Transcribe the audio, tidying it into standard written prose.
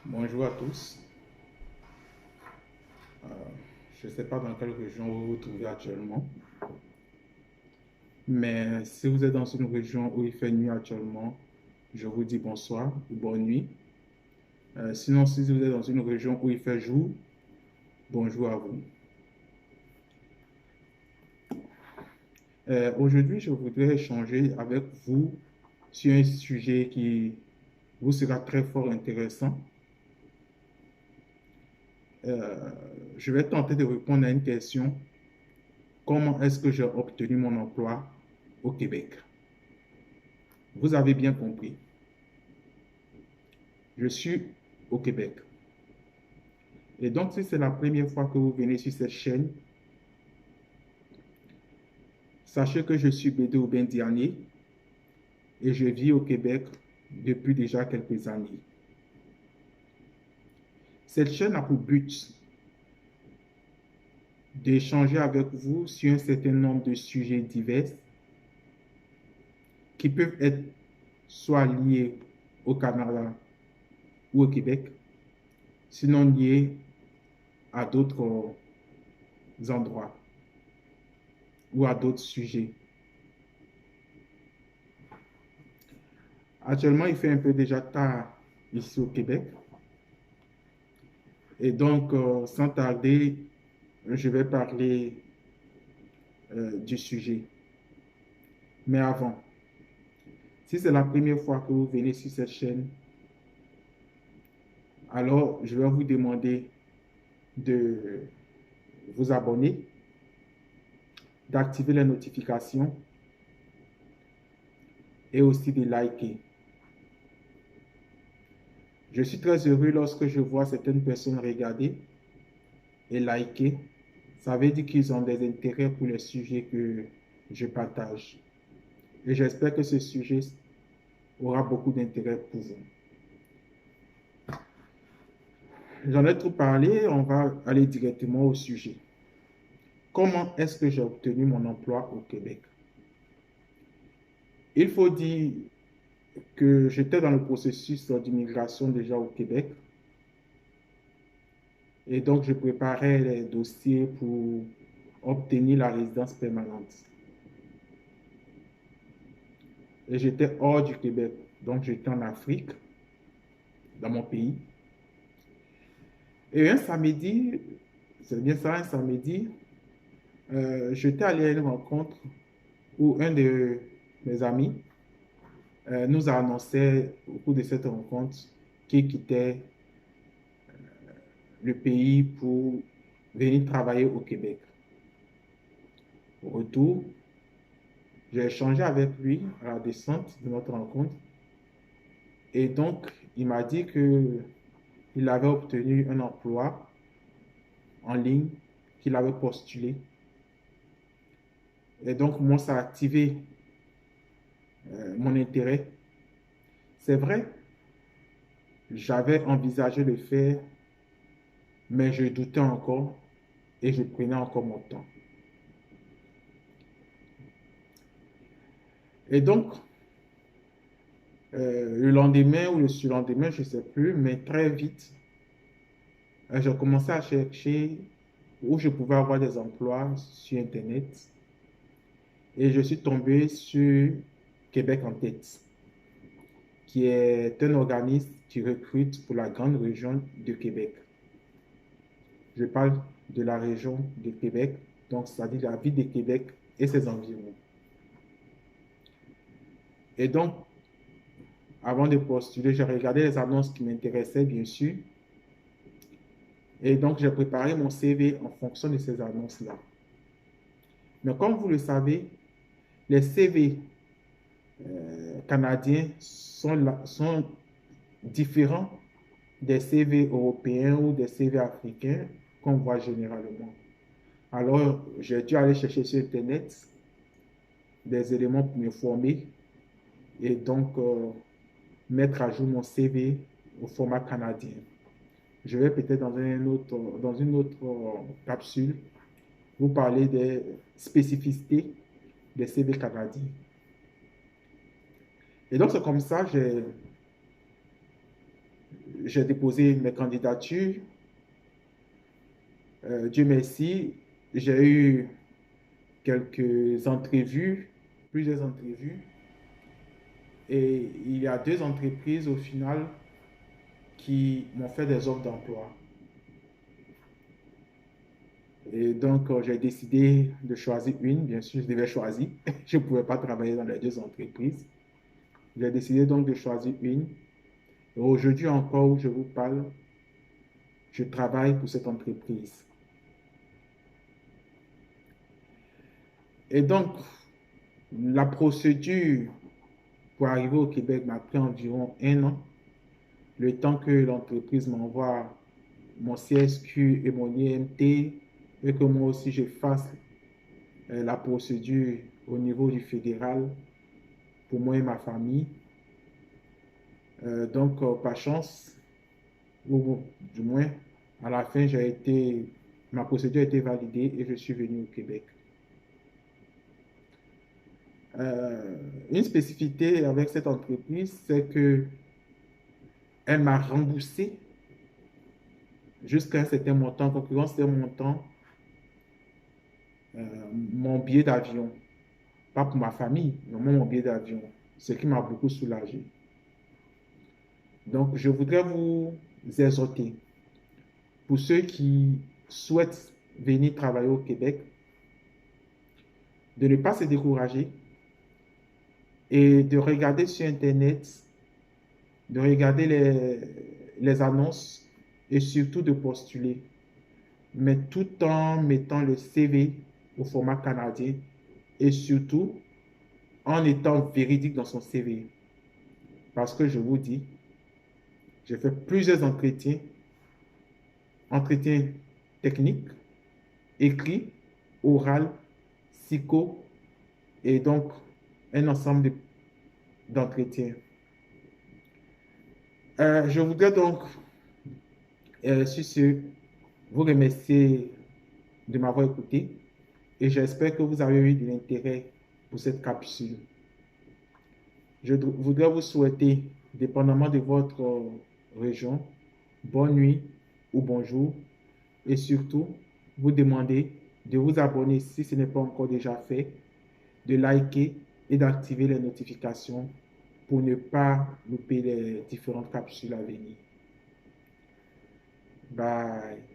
Bonjour à tous. Euh, je ne sais pas dans quelle région vous vous trouvez actuellement, mais si vous êtes dans une région où il fait nuit actuellement, je vous dis bonsoir ou bonne nuit. Sinon, si vous êtes dans une région où il fait jour, bonjour à vous. Aujourd'hui, je voudrais échanger avec vous sur un sujet qui vous sera très fort intéressant. Euh, je vais tenter de répondre à une question. Comment est-ce que j'ai obtenu mon emploi au Québec? Vous avez bien compris. Je suis au Québec. Et donc, si c'est la première fois que vous venez sur cette chaîne, sachez que je suis Bédé Aubin Diané et je vis au Québec depuis déjà quelques années. Cette chaîne a pour but d'échanger avec vous sur un certain nombre de sujets divers qui peuvent être soit liés au Canada ou au Québec, sinon liés à d'autres endroits ou à d'autres sujets. Actuellement, il fait un peu déjà tard ici au Québec. Et donc, sans tarder, je vais parler du sujet. Mais avant, si c'est la première fois que vous venez sur cette chaîne, alors je vais vous demander de vous abonner, d'activer les notifications et aussi de liker. Je suis très heureux lorsque je vois certaines personnes regarder et liker. Ça veut dire qu'ils ont des intérêts pour les sujets que je partage. Et j'espère que ce sujet aura beaucoup d'intérêt pour vous. J'en ai trop parlé, on va aller directement au sujet. Comment est-ce que j'ai obtenu mon emploi au Québec? Il faut dire que j'étais dans le processus d'immigration déjà au Québec et donc je préparais les dossiers pour obtenir la résidence permanente. Et j'étais hors du Québec, donc j'étais en Afrique, dans mon pays. Et un samedi, c'est bien ça, un samedi, j'étais allé à une rencontre où un de mes amis nous a annoncé au cours de cette rencontre qu'il quittait le pays pour venir travailler au Québec. Au retour, j'ai échangé avec lui à la descente de notre rencontre et donc il m'a dit qu'il avait obtenu un emploi en ligne, qu'il avait postulé. Et donc moi, ça a activé mon intérêt. C'est vrai, j'avais envisagé de le faire, mais je doutais encore et je prenais encore mon temps. Et donc, le lendemain ou le surlendemain, je ne sais plus, mais très vite, j'ai commencé à chercher où je pouvais avoir des emplois sur Internet et je suis tombé sur Québec en tête, qui est un organisme qui recrute pour la grande région de Québec. Je parle de la région de Québec, donc c'est-à-dire la ville de Québec et ses environs. Et donc, avant de postuler, j'ai regardé les annonces qui m'intéressaient, bien sûr, et donc j'ai préparé mon CV en fonction de ces annonces-là. Mais comme vous le savez, les CV canadiens sont différents des CV européens ou des CV africains qu'on voit généralement. Alors, j'ai dû aller chercher sur Internet des éléments pour me former et donc mettre à jour mon CV au format canadien. Je vais peut-être dans une autre capsule vous parler des spécificités des CV canadiens. Et donc, c'est comme ça, j'ai déposé mes candidatures. Dieu merci, j'ai eu quelques entrevues, plusieurs entrevues. Et il y a deux entreprises au final qui m'ont fait des offres d'emploi. Et donc, j'ai décidé de choisir une. Bien sûr, je devais choisir. Je ne pouvais pas travailler dans les deux entreprises. J'ai décidé donc de choisir une. Et aujourd'hui encore où je vous parle, je travaille pour cette entreprise. Et donc, la procédure pour arriver au Québec m'a pris environ un an, le temps que l'entreprise m'envoie mon CSQ et mon IMT, et que moi aussi je fasse la procédure au niveau du fédéral pour moi et ma famille. Donc, par chance, ou du moins, à la fin, ma procédure a été validée et je suis venu au Québec. Une spécificité avec cette entreprise, c'est que elle m'a remboursé jusqu'à un certain montant, en concurrence d'un montant, mon billet d'avion. Pas pour ma famille, mais moi, mon billet d'avion, ce qui m'a beaucoup soulagé. Donc, je voudrais vous exhorter, pour ceux qui souhaitent venir travailler au Québec, de ne pas se décourager et de regarder sur Internet, de regarder les annonces et surtout de postuler, mais tout en mettant le CV au format canadien et surtout en étant véridique dans son CV. Parce que je vous dis, j'ai fait plusieurs entretiens techniques, écrits, oral, psycho et donc un ensemble d'entretiens. Je voudrais donc, sur ce, vous remercier de m'avoir écouté et j'espère que vous avez eu de l'intérêt pour cette capsule. Je voudrais vous souhaiter, dépendamment de votre région, bonne nuit ou bonjour et surtout vous demander de vous abonner si ce n'est pas encore déjà fait, de liker et d'activer les notifications pour ne pas louper les différentes capsules à venir. Bye.